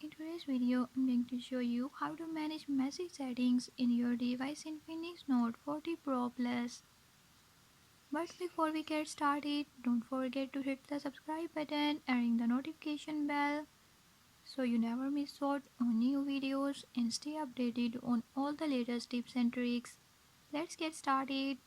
In today's video, I'm going to show you how to manage message settings in your device Infinix Note 40 Pro Plus. But before we get started, don't forget to hit the subscribe button and ring the notification bell so you never miss out on new videos and stay updated on all the latest tips and tricks. Let's get started.